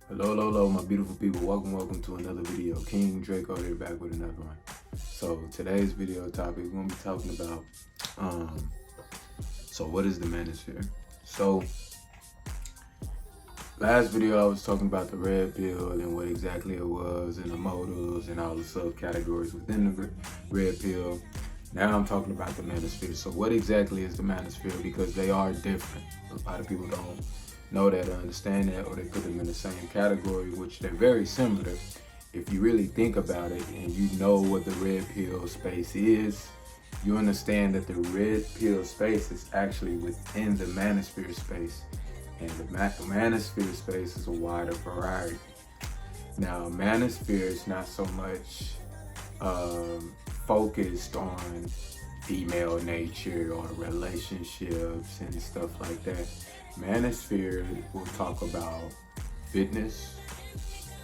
Hello, my beautiful people. Welcome to another video. King Draco here, back with another one. So today's video topic, we're gonna be talking about, what is the manosphere? So last video I was talking about the red pill and what exactly it was and the motives and all the subcategories within the red pill. Now I'm talking about the manosphere. So what exactly is the manosphere? Because they are different. A lot of people don't know that or understand that, or they put them in the same category, which they're very similar. If you really think about it and you know what the red pill space is, you understand that the red pill space is actually within the manosphere space. And the manosphere space is a wider variety. Now, manosphere is not so much focused on female nature or relationships and stuff like that. Manosphere will talk about fitness,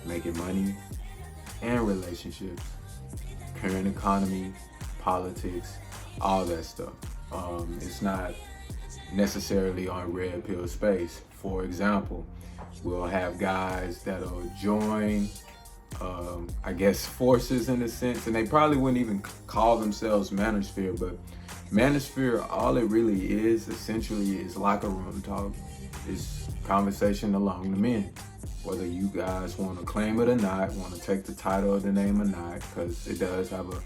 making money, and relationships, current economy, politics, all that stuff. It's not necessarily on red pill space. For example, we'll have guys that'll join forces in a sense, and they probably wouldn't even call themselves manosphere, but manosphere, all it really is essentially is locker room talk. It's conversation among the men. Whether you guys want to claim it or not, want to take the title of the name or not, because it does have a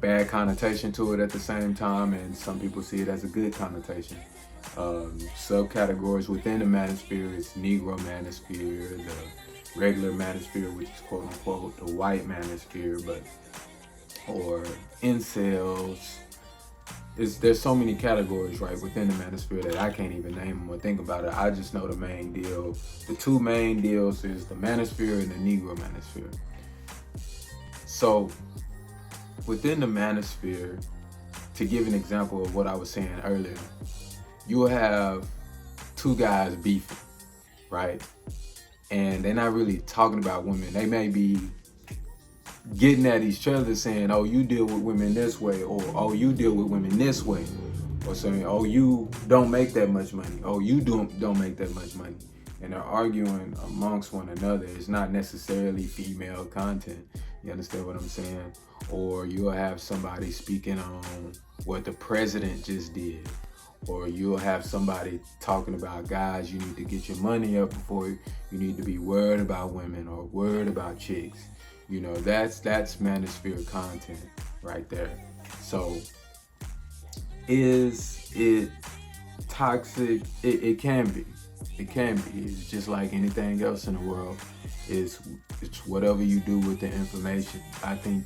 bad connotation to it at the same time, and some people see it as a good connotation. Subcategories within the manosphere is Negro manosphere, the regular manosphere, which is quote unquote the white manosphere, or incels. There's so many categories right within the manosphere that I can't even name them or think about it. I just know the main deal. The two main deals is the manosphere and the Negro manosphere. So within the manosphere, to give an example of what I was saying earlier, you will have two guys beefing, right? And they're not really talking about women. They may be getting at each other saying, oh, you deal with women this way, or oh, you deal with women this way, or saying, oh, you don't make that much money, oh, you don't make that much money. And they're arguing amongst one another. It's not necessarily female content. You understand what I'm saying? Or you'll have somebody speaking on what the president just did. Or you'll have somebody talking about, guys, you need to get your money up before you need to be worried about women or worried about chicks. You know, that's manosphere content right there. So is it toxic? It can be. It can be. It's just like anything else in the world. It's whatever you do with the information. I think,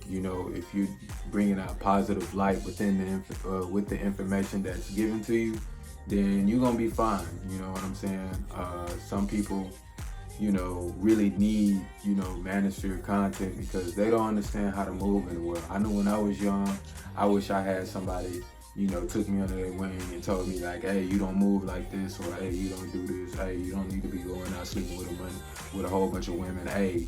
you know, if you're bringing out positive light within with the information that's given to you, then you're gonna be fine. You know what I'm saying? Some people, you know, really need, you know, manosphere content because they don't understand how to move in the world. I know when I was young, I wish I had somebody, you know, took me under their wing and told me like, hey, you don't move like this, or hey, you don't do this, hey, you don't need to be going out sleeping with a whole bunch of women, hey,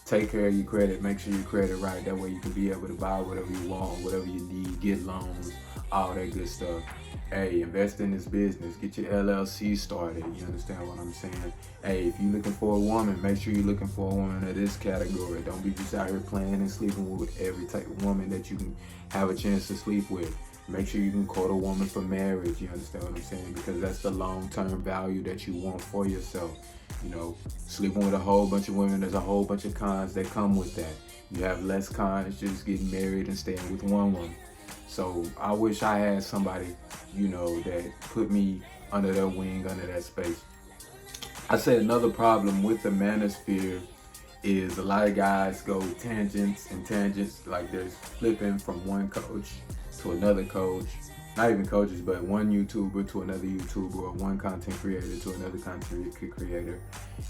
take care of your credit, make sure your credit right, that way you can be able to buy whatever you want, whatever you need, get loans, all that good stuff. Hey, invest in this business, get your LLC started, you understand what I'm saying? Hey, if you're looking for a woman, make sure you're looking for a woman of this category. Don't be just out here playing and sleeping with every type of woman that you can have a chance to sleep with. Make sure you can court a woman for marriage, you understand what I'm saying? Because that's the long-term value that you want for yourself. You know, sleeping with a whole bunch of women, there's a whole bunch of cons that come with that. You have less cons just getting married and staying with one woman. So I wish I had somebody, you know, that put me under their wing, under that space. I say another problem with the manosphere is a lot of guys go tangents, like they're flipping from one coach to another coach, not even coaches, but one YouTuber to another YouTuber, or one content creator to another content creator.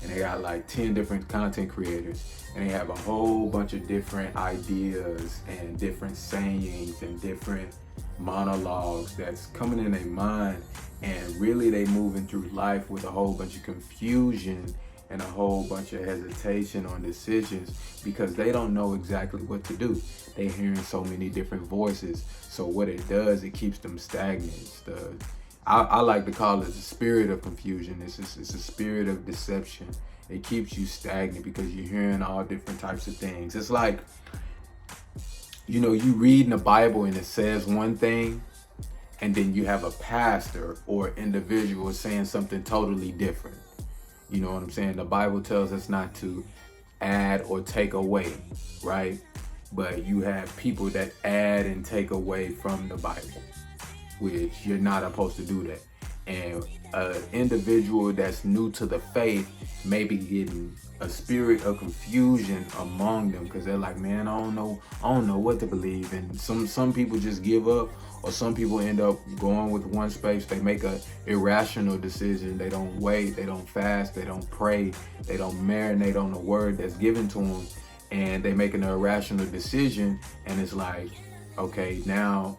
And they got like 10 different content creators, and they have a whole bunch of different ideas and different sayings and different monologues that's coming in their mind, and really they moving through life with a whole bunch of confusion and a whole bunch of hesitation on decisions because they don't know exactly what to do. They hearing so many different voices. So what it does, it keeps them stagnant. I like to call it the spirit of confusion. It's a spirit of deception. it keeps you stagnant because you're hearing all different types of things. It's like, you know, you read in the Bible and it says one thing, and then you have a pastor or individual saying something totally different. You know what I'm saying? The Bible tells us not to add or take away, right? But you have people that add and take away from the Bible, which you're not supposed to do that. And an individual that's new to the faith may be getting a spirit of confusion among them because they're like, man, I don't know what to believe. And some people just give up, or some people end up going with one space. They make a irrational decision. They don't wait, they don't fast, they don't pray, they don't marinate on the word that's given to them, and they make an irrational decision. And it's like, okay, now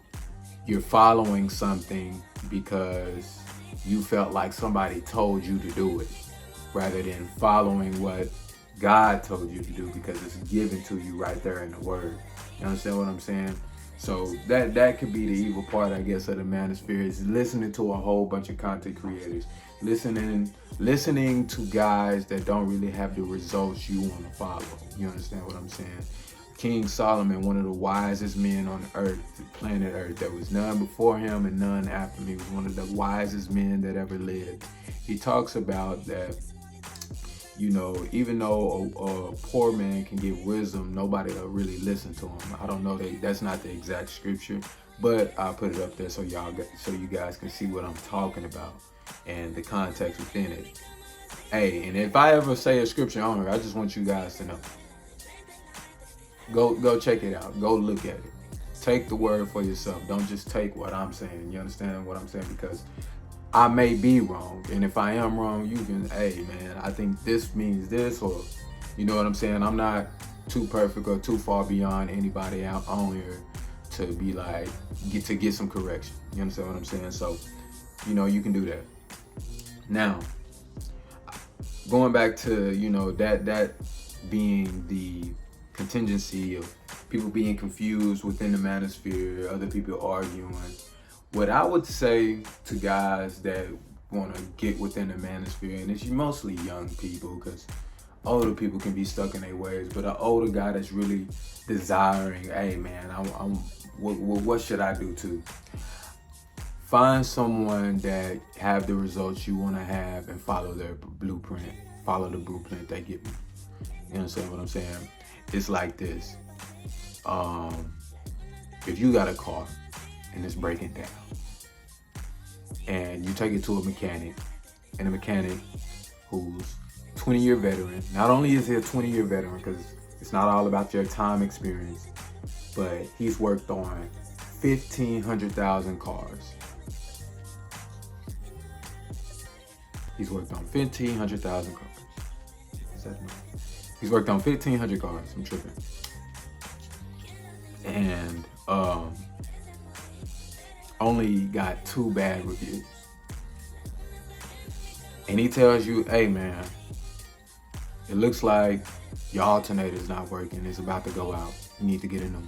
you're following something because you felt like somebody told you to do it, rather than following what God told you to do because it's given to you right there in the word. You understand what I'm saying? So that could be the evil part, I guess, of the Manosphere, is listening to a whole bunch of content creators, listening to guys that don't really have the results you want to follow. You understand what I'm saying? King Solomon, one of the wisest men on earth, planet Earth. There was none before him and none after him. He was one of the wisest men that ever lived. He talks about that, you know, even though a poor man can get wisdom, nobody will really listen to him. I don't know, that's not the exact scripture, but I'll put it up there so you guys can see what I'm talking about and the context within it. Hey, and if I ever say a scripture on here, I just want you guys to know. Go check it out. Go look at it. Take the word for yourself. Don't just take what I'm saying. You understand what I'm saying? Because I may be wrong, and if I am wrong, you can, hey man, I think this means this, or you know what I'm saying? I'm not too perfect or too far beyond anybody out on here to be like get some correction. You understand what I'm saying? So, you know, you can do that. Now, going back to, you know, that being the contingency of people being confused within the Manosphere, other people arguing. What I would say to guys that want to get within the Manosphere, and it's mostly young people, because older people can be stuck in their ways, but an older guy that's really desiring, hey man, what should I do to? Find someone that have the results you want to have and follow their blueprint. Follow the blueprint they give you. You understand what I'm saying? It's like this. If you got a car and it's breaking down, and you take it to a mechanic, and a mechanic who's 20-year veteran, not only is he a 20-year veteran, because it's not all about your time experience, but he's worked on 1,500,000 cars. He's worked on 1,500,000 cars. Is that right? He's worked on 1,500 cars. I'm tripping. And only got 2 bad reviews. And he tells you, hey man, it looks like your alternator's not working. It's about to go out. You need to get a new one.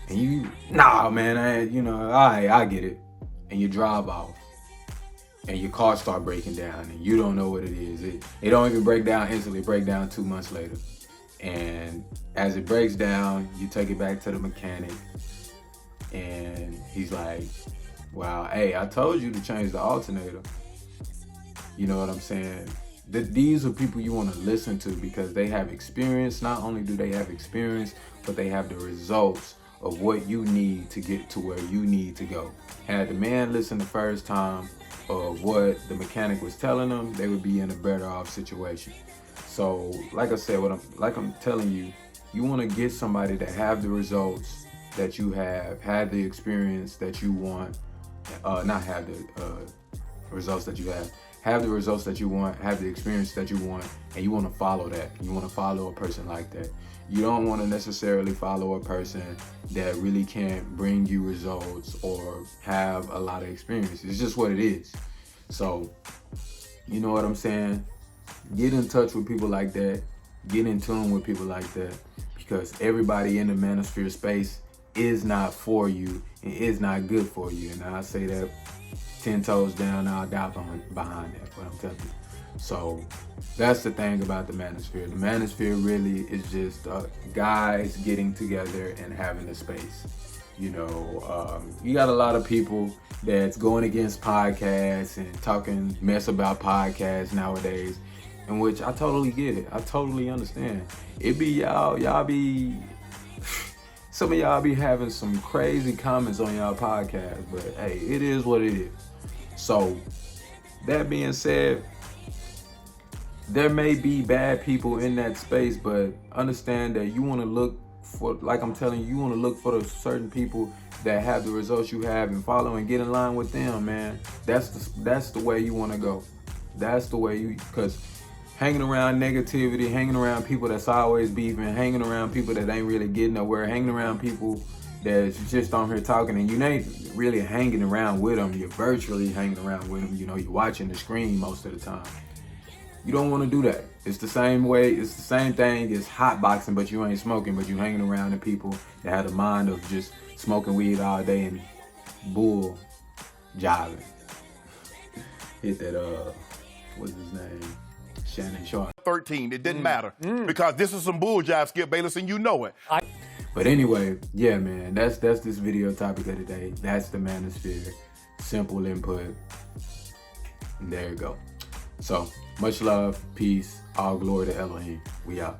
And you, nah man, I get it. And you drive off. And your car start breaking down, and you don't know what it is. It don't even break down instantly. It break down 2 months later. And as it breaks down, you take it back to the mechanic, and he's like, wow, hey, I told you to change the alternator. You know what I'm saying? These are people you want to listen to because they have experience. Not only do they have experience, but they have the results of what you need to get to where you need to go. Had the man listened the first time of what the mechanic was telling them, they would be in a better off situation. So, like I said, I'm telling you, you want to get somebody that have the results that you have, had the experience that you want, not have the results that you have the results that you want, have the experience that you want, and you want to follow that. You want to follow a person like that. You don't want to necessarily follow a person that really can't bring you results or have a lot of experience. It's just what it is. So, you know what I'm saying? Get in touch with people like that. Get in tune with people like that, because everybody in the Manosphere space is not for you and is not good for you. And I say that 10 toes down, I'll die behind that, what I'm telling you. So that's the thing about the Manosphere. The Manosphere really is just guys getting together and having a space. You know, you got a lot of people that's going against podcasts and talking mess about podcasts nowadays, in which I totally get it. I totally understand. It be y'all be, some of y'all be having some crazy comments on y'all podcast, but hey, it is what it is. So that being said, there may be bad people in that space, but understand that you want to look for, like I'm telling you, you want to look for the certain people that have the results you have and follow and get in line with them, man. That's the way you want to go. That's the way you, because hanging around negativity, hanging around people that's always beefing, hanging around people that ain't really getting nowhere, hanging around people that's just on here talking and you ain't really hanging around with them. You're virtually hanging around with them. You know, you're watching the screen most of the time. You don't want to do that. It's the same way, it's the same thing as hot boxing, but you ain't smoking, but you hanging around the people that have the mind of just smoking weed all day and bull jiving. Hit that, what's his name? Shannon Sharp. 13, it didn't matter because this is some bull jive, Skip Bayless, and you know it. But anyway, yeah, man, that's this video topic of the day. That's the Manosphere. Simple input. And there you go. So, much love, peace, all glory to Elohim. We out.